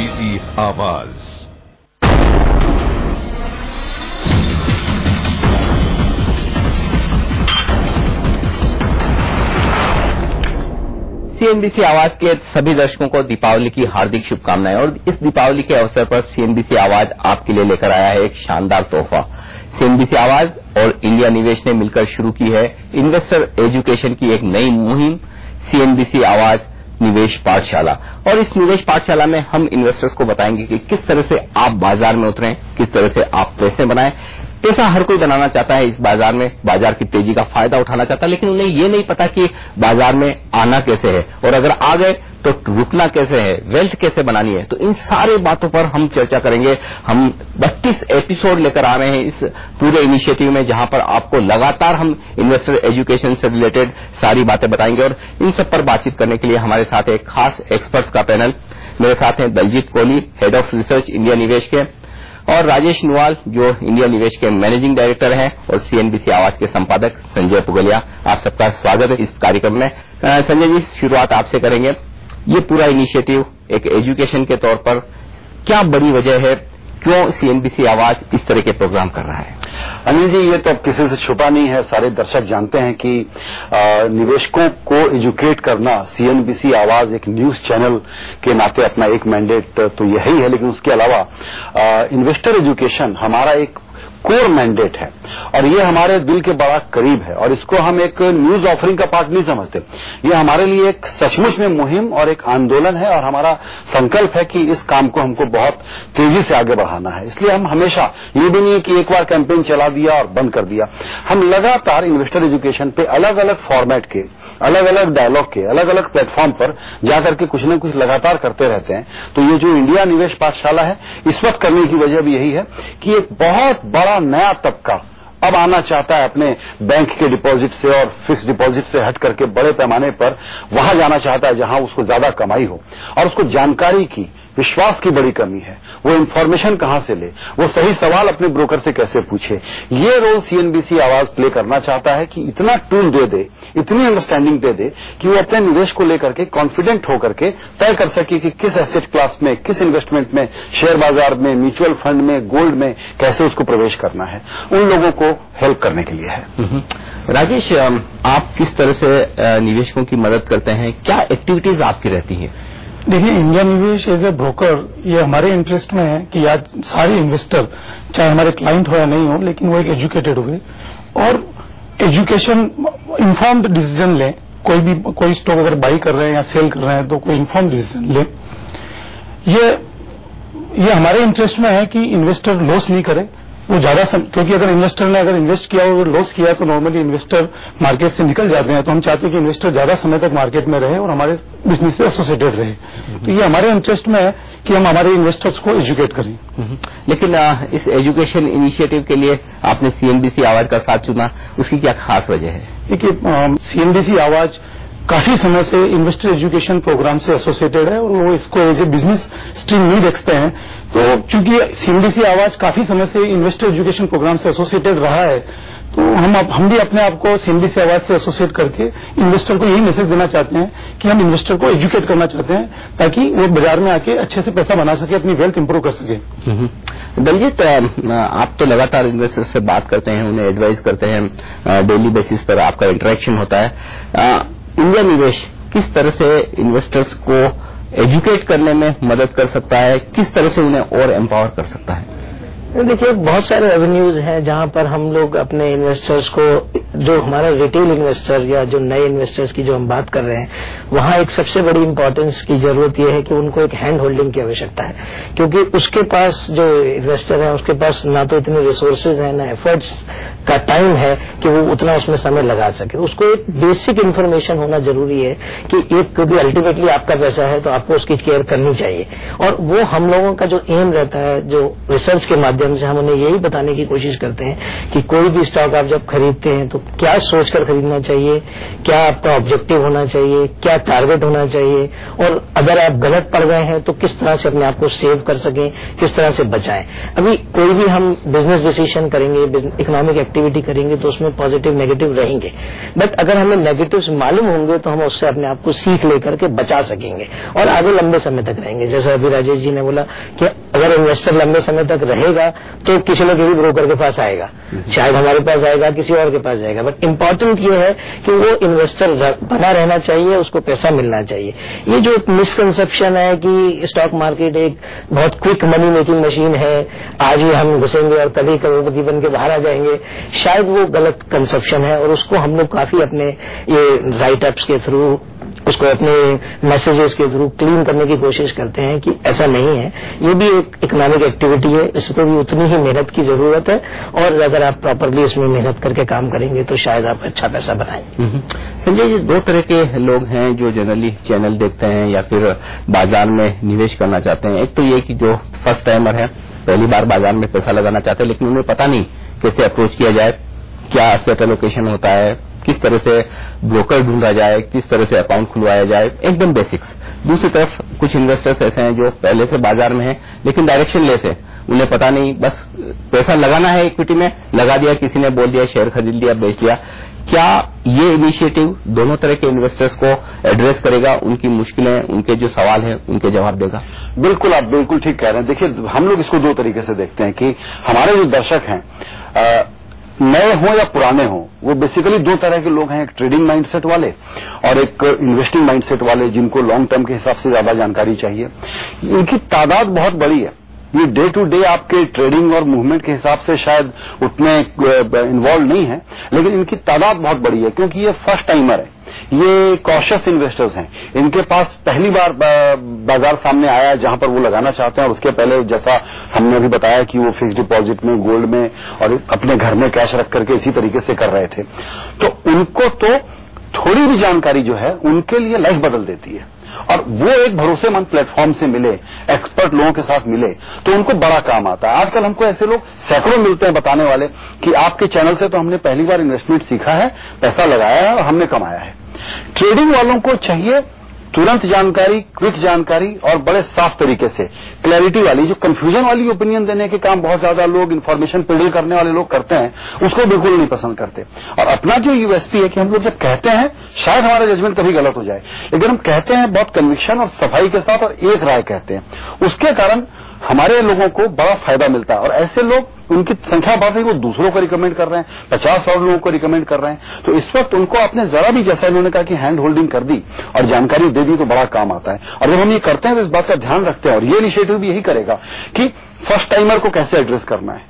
CNBC आवाज। CNBC आवाज के सभी दर्शकों को दीपावली की हार्दिक शुभकामनाएं। और इस दीपावली के अवसर पर CNBC आवाज आपके लिए लेकर आया है एक शानदार तोहफा। CNBC आवाज और इंडिया निवेश ने मिलकर शुरू की है इन्वेस्टर एजुकेशन की एक नई मुहिम, CNBC आवाज निवेश पाठशाला। और इस निवेश पाठशाला में हम इन्वेस्टर्स को बताएंगे कि किस तरह से आप बाजार में उतरें, किस तरह से आप पैसे बनाएं। पैसा हर कोई बनाना चाहता है इस बाजार में, बाजार की तेजी का फायदा उठाना चाहता है, लेकिन उन्हें ये नहीं पता कि बाजार में आना कैसे है और अगर आ गए तो रुकना कैसे है, वेल्थ कैसे बनानी है। तो इन सारी बातों पर हम चर्चा करेंगे। हम 32 एपिसोड लेकर आ रहे हैं इस पूरे इनिशिएटिव में, जहां पर आपको लगातार हम इन्वेस्टर एजुकेशन से रिलेटेड सारी बातें बताएंगे। और इन सब पर बातचीत करने के लिए हमारे साथ एक खास एक्सपर्ट्स का पैनल। मेरे साथ हैं Daljeet Kohli, head of research India Nivesh के, और राजेश नुवाल जो इंडिया निवेश के मैनेजिंग डायरेक्टर हैं, और CNBC आवाज के संपादक संजय पुगलिया। आप सबका स्वागत है इस कार्यक्रम में। संजय जी, शुरुआत आपसे करेंगे। ये पूरा इनिशिएटिव एक एजुकेशन के तौर पर क्या बड़ी वजह है, क्यों CNBC आवाज इस तरह के प्रोग्राम कर रहा है? अनिल जी, ये तो अब किसी से छुपा नहीं है, सारे दर्शक जानते हैं कि निवेशकों को एजुकेट करना CNBC आवाज एक न्यूज चैनल के नाते अपना एक मैंडेट तो यही है, लेकिन उसके अलावा इन्वेस्टर एजुकेशन हमारा एक कोर मैंडेट है और ये हमारे दिल के बड़ा करीब है। और इसको हम एक न्यूज ऑफरिंग का पार्ट नहीं समझते, ये हमारे लिए एक सचमुच में मुहिम और एक आंदोलन है और हमारा संकल्प है कि इस काम को हमको बहुत तेजी से आगे बढ़ाना है। इसलिए हम हमेशा, ये भी नहीं है कि एक बार कैंपेन चला दिया और बंद कर दिया, हम लगातार इन्वेस्टर एजुकेशन पे अलग अलग फॉर्मेट के, अलग अलग डायलॉग के, अलग अलग प्लेटफॉर्म पर जाकर के कुछ न कुछ लगातार करते रहते हैं। तो ये जो इंडिया निवेश पाठशाला है, इस वक्त करने की वजह भी यही है कि एक बहुत बड़ा नया तबका अब आना चाहता है अपने बैंक के डिपॉजिट से और फिक्स डिपॉजिट से हट करके बड़े पैमाने पर वहां जाना चाहता है जहां उसको ज्यादा कमाई हो, और उसको जानकारी की, विश्वास की बड़ी कमी है। वो इंफॉर्मेशन कहां से ले, वो सही सवाल अपने ब्रोकर से कैसे पूछे। ये रोल CNBC आवाज प्ले करना चाहता है कि इतना टूल दे दे, इतनी अंडरस्टैंडिंग दे दे कि वो अपने निवेश को लेकर के कॉन्फिडेंट होकर के तय कर सके कि किस एसेट क्लास में, किस इन्वेस्टमेंट में, शेयर बाजार में, म्यूचुअल फंड में, गोल्ड में कैसे उसको प्रवेश करना है। उन लोगों को हेल्प करने के लिए है। राजेश, आप किस तरह से निवेशकों की मदद करते हैं, क्या एक्टिविटीज आपकी रहती है? देखिए, इंडिया निवेश एज ए ब्रोकर, ये हमारे इंटरेस्ट में है कि आज सारे इन्वेस्टर, चाहे हमारे क्लाइंट हो या नहीं हो, लेकिन वो एक एजुकेटेड हुए और एजुकेशन इन्फॉर्म्ड डिसीजन लें। कोई स्टॉक अगर बाई कर रहे हैं या सेल कर रहे हैं तो कोई इन्फॉर्म्ड डिसीजन लें। ये हमारे इंटरेस्ट में है कि इन्वेस्टर लॉस नहीं करे, वो ज्यादा क्योंकि अगर इन्वेस्टर ने अगर इन्वेस्ट किया और लॉस किया तो नॉर्मली इन्वेस्टर मार्केट से निकल जाते हैं। तो हम चाहते हैं कि इन्वेस्टर ज्यादा समय तक मार्केट में रहे और हमारे बिजनेस से एसोसिएटेड रहे। तो ये हमारे इंटरेस्ट में है कि हम हमारे इन्वेस्टर्स को एजुकेट करें। लेकिन इस एजुकेशन इनिशिएटिव के लिए आपने CNBC आवाज का साथ चुना, उसकी क्या खास वजह है? देखिए, CNBC आवाज काफी समय से इन्वेस्टर एजुकेशन प्रोग्राम से एसोसिएटेड है और वो इसको एज ए बिजनेस स्ट्रीम नहीं देखते हैं। तो चूंकि CNBC आवाज काफी समय से इन्वेस्टर एजुकेशन प्रोग्राम से एसोसिएटेड रहा है, तो हम भी अपने आप को CNBC आवाज से एसोसिएट करके इन्वेस्टर को यही मैसेज देना चाहते हैं कि हम इन्वेस्टर को एजुकेट करना चाहते हैं ताकि वो बाजार में आके अच्छे से पैसा बना सके, अपनी वेल्थ इंप्रूव कर सके। दलजीत, आप तो लगातार इन्वेस्टर से बात करते हैं, उन्हें एडवाइस करते हैं, डेली बेसिस पर आपका इंटरेक्शन होता है। इंडिया निवेश किस तरह से इन्वेस्टर्स को एजुकेट करने में मदद कर सकता है, किस तरह से उन्हें और एम्पावर कर सकता है? देखिए, बहुत सारे एवेन्यूज हैं जहां पर हम लोग अपने इन्वेस्टर्स को, जो हमारा रिटेल इन्वेस्टर या जो नए इन्वेस्टर्स की जो हम बात कर रहे हैं, वहां एक सबसे बड़ी इंपॉर्टेंस की जरूरत यह है कि उनको एक हैंड होल्डिंग की आवश्यकता है, क्योंकि उसके पास जो इन्वेस्टर है उसके पास ना तो इतने रिसोर्सेज है, ना एफर्ट्स का टाइम है कि वो उतना उसमें समय लगा सके। उसको एक बेसिक इन्फॉर्मेशन होना जरूरी है कि एक, क्योंकि अल्टीमेटली आपका पैसा है तो आपको उसकी केयर करनी चाहिए। और वो हम लोगों का जो एम रहता है, जो रिसर्च के माध्यम से हम उन्हें यही बताने की कोशिश करते हैं कि कोई भी स्टॉक आप जब खरीदते हैं तो क्या सोचकर खरीदना चाहिए, क्या आपका ऑब्जेक्टिव होना चाहिए, क्या टारगेट होना चाहिए, और अगर आप गलत पड़ गए हैं तो किस तरह से अपने आप को सेव कर सकें, किस तरह से बचाएं। अभी कोई भी हम बिजनेस डिसीजन करेंगे, इकोनॉमिक एक्टिविटी करेंगे तो उसमें पॉजिटिव नेगेटिव रहेंगे, बट अगर हमें नेगेटिव्स मालूम होंगे तो हम उससे अपने आप को सीख लेकर के बचा सकेंगे और आगे लंबे समय तक रहेंगे। जैसा अभी राजेश जी ने बोला कि अगर इन्वेस्टर लंबे समय तक रहेगा तो किसी न किसी ब्रोकर के पास आएगा, शायद हमारे पास आएगा, किसी और के पास जाएगा, बट इम्पोर्टेंट ये है कि वो इन्वेस्टर बना रहना चाहिए, उसको पैसा मिलना चाहिए। ये जो मिसकंसेप्शन है कि स्टॉक मार्केट एक बहुत क्विक मनी मेकिंग मशीन है, आज ही हम घुसेंगे और कल ही करोड़पति बन के बाहर आ जाएंगे, शायद वो गलत कंसेप्शन है और उसको हम लोग काफी अपने ये राइटअप्स के थ्रू, उसको अपने मैसेजेस के थ्रू क्लीन करने की कोशिश करते हैं कि ऐसा नहीं है। ये भी एक इकोनॉमिक एक्टिविटी है, इसको भी उतनी ही मेहनत की जरूरत है और अगर आप प्रॉपरली इसमें मेहनत करके काम करेंगे तो शायद आप अच्छा पैसा बनाएंगे। संजय जी, दो तरह के लोग हैं जो जनरली चैनल देखते हैं या फिर बाजार में निवेश करना चाहते हैं। एक तो ये कि जो फर्स्ट टाइमर है, पहली बार बाजार में पैसा लगाना चाहते हैं लेकिन उन्हें पता नहीं कैसे अप्रोच किया जाए, क्या एसेट एलोकेशन होता है, किस तरह से ब्रोकर ढूंढा जाए, किस तरह से अकाउंट खुलवाया जाए, एकदम बेसिक्स। दूसरी तरफ कुछ इन्वेस्टर्स ऐसे हैं जो पहले से बाजार में हैं लेकिन डायरेक्शन लेस है, उन्हें पता नहीं, बस पैसा लगाना है इक्विटी में, लगा दिया, किसी ने बोल दिया, शेयर खरीद लिया, बेच लिया। क्या ये इनिशिएटिव दोनों तरह के इन्वेस्टर्स को एड्रेस करेगा, उनकी मुश्किलें, उनके जो सवाल हैं उनके जवाब देगा? बिल्कुल, आप बिल्कुल ठीक कह रहे हैं। देखिए, हम लोग इसको दो तरीके से देखते हैं कि हमारे जो दर्शक हैं, नए हों या पुराने हों, वो बेसिकली दो तरह के लोग हैं, एक ट्रेडिंग माइंडसेट वाले और एक इन्वेस्टिंग माइंडसेट वाले, जिनको लॉन्ग टर्म के हिसाब से ज्यादा जानकारी चाहिए। इनकी तादाद बहुत बड़ी है। ये डे टू डे आपके ट्रेडिंग और मूवमेंट के हिसाब से शायद उतने इन्वॉल्व नहीं है, लेकिन इनकी तादाद बहुत बड़ी है क्योंकि ये फर्स्ट टाइमर है, ये कॉशियस इन्वेस्टर्स हैं। इनके पास पहली बार बाजार सामने आया है जहां पर वो लगाना चाहते हैं, और उसके पहले जैसा हमने अभी बताया कि वो फिक्स डिपॉजिट में, गोल्ड में और अपने घर में कैश रख करके इसी तरीके से कर रहे थे। तो उनको तो थोड़ी भी जानकारी जो है उनके लिए लाइफ बदल देती है, और वो एक भरोसेमंद प्लेटफॉर्म से मिले, एक्सपर्ट लोगों के साथ मिले तो उनको बड़ा काम आता है। आजकल हमको ऐसे लोग सैकड़ों मिलते हैं बताने वाले कि आपके चैनल से तो हमने पहली बार इन्वेस्टमेंट सीखा है, पैसा लगाया है और हमने कमाया है। ट्रेडिंग वालों को चाहिए तुरंत जानकारी, क्विक जानकारी और बड़े साफ तरीके से क्लैरिटी वाली। जो कंफ्यूजन वाली ओपिनियन देने के काम बहुत ज्यादा लोग, इन्फॉर्मेशन पेडल करने वाले लोग करते हैं, उसको बिल्कुल नहीं पसंद करते। और अपना जो यूएसपी है कि हम लोग जब कहते हैं, शायद हमारा जजमेंट कभी गलत हो जाए, लेकिन हम कहते हैं बहुत कन्विक्शन और सफाई के साथ और एक राय कहते हैं, उसके कारण हमारे लोगों को बड़ा फायदा मिलता है। और ऐसे लोग, उनकी संख्या बढ़ रही है, वो दूसरों को रिकमेंड कर रहे हैं, 50 और लोगों को रिकमेंड कर रहे हैं। तो इस वक्त उनको आपने जरा भी, जैसा इन्होंने कहा कि हैंड होल्डिंग कर दी और जानकारी दे दी तो बड़ा काम आता है। और जब हम ये करते हैं तो इस बात का ध्यान रखते हैं, और ये इनिशिएटिव भी यही करेगा कि फर्स्ट टाइमर को कैसे एड्रेस करना है,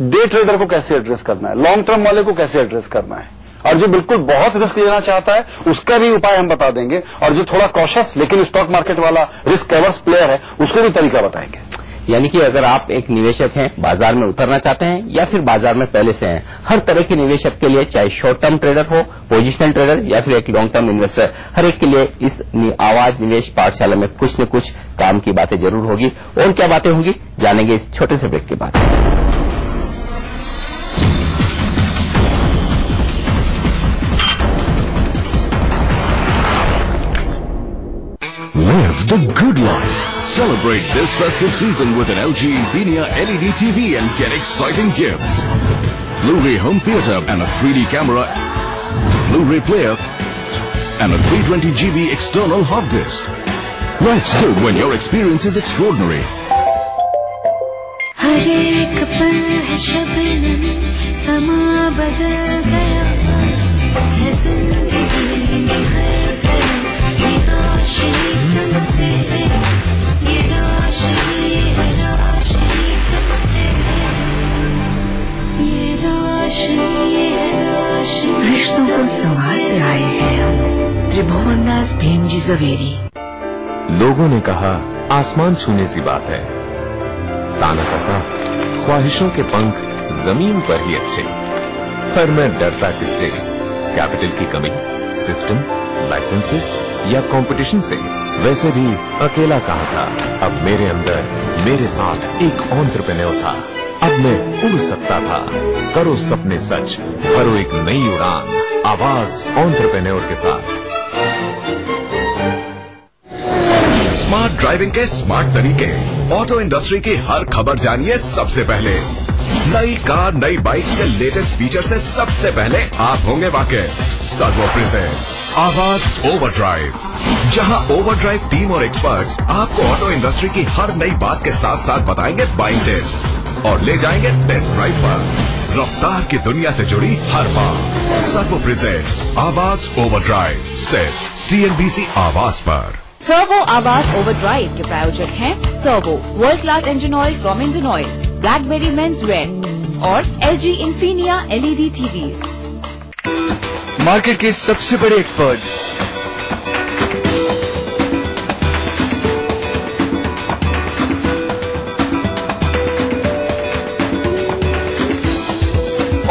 डे ट्रेडर को कैसे एड्रेस करना है, लॉन्ग टर्म वाले को कैसे एड्रेस करना है, और जो बिल्कुल बहुत रिस्क लेना चाहता है उसका भी उपाय हम बता देंगे, और जो थोड़ा कॉशियस लेकिन स्टॉक मार्केट वाला रिस्क एवर्स प्लेयर है उसको भी तरीका बताएंगे। यानी कि अगर आप एक निवेशक हैं, बाजार में उतरना चाहते हैं या फिर बाजार में पहले से हैं, हर तरह के निवेशक के लिए, चाहे शॉर्ट टर्म ट्रेडर हो, पोजिशनल ट्रेडर या फिर एक लॉन्ग टर्म इन्वेस्टर, हर एक के लिए इस आवाज निवेश पाठशाला में कुछ न कुछ काम की बातें जरूर होगी। और क्या बातें होंगी जानेंगे इस छोटे से ब्रेक के बाद। Live the good life. Celebrate this festive season with an LG Infinia LED TV and get exciting gifts. Blu-ray home theater and a 3D camera, Blu-ray player and a 320 GB external hard disk. Life's good when your experience is extraordinary. हर एक पल है शबनम, समा बदल गया है जिंदगी में हर पल, ये रोशनी तुमसे है, ये रोशनी है, रोशनी तुमसे है, ये रोशनी है, रोशनी। रिश्तों को संवारते आए हैं हम, त्रिभुवन दास भीमजी जवेरी। लोगों ने कहा आसमान छूने सी बात है, ताना कसा ख्वाहिशों के पंख जमीन पर ही अच्छे, पर मैं डरता किससे, कैपिटल की कमी, सिस्टम, लाइसेंसेस या कंपटीशन से। वैसे भी अकेला कहाँ था, अब मेरे अंदर मेरे साथ एक एंटरप्रेन्योर था। अब मैं उड़ सकता था। करो सपने सच, भरो एक नई उड़ान, आवाज एंटरप्रेन्योर के साथ। स्मार्ट ड्राइविंग के स्मार्ट तरीके, ऑटो इंडस्ट्री की हर खबर जानिए सबसे पहले। नई कार, नई बाइक के लेटेस्ट फीचर से सबसे पहले आप होंगे वाकिफ। सर्वो प्रेजेंट्स आवाज ओवरड्राइव, जहां ओवरड्राइव टीम और एक्सपर्ट्स आपको ऑटो इंडस्ट्री की हर नई बात के साथ साथ बताएंगे बाइंग टिप्स और ले जाएंगे टेस्ट ड्राइव पर। रफ्तार की दुनिया से जुड़ी हर बात। सर्वो प्रेजेंट्स आवाज ओवरड्राइव, सिर्फ CNBC आवाज पर। सर्वो आवाज ओवरड्राइव के प्रायोजक हैं servo, world class engine oil from engine oil, blackberry men's wear और LG Infinia LED TVs। Market के सबसे बड़े एक्सपर्ट,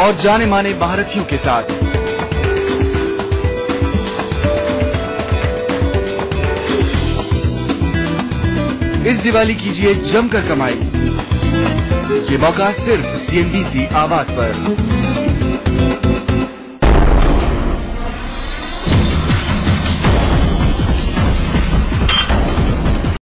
और जाने माने महारथियों के साथ इस दिवाली कीजिए जमकर कमाई। ये मौका सिर्फ CNBC आवाज पर।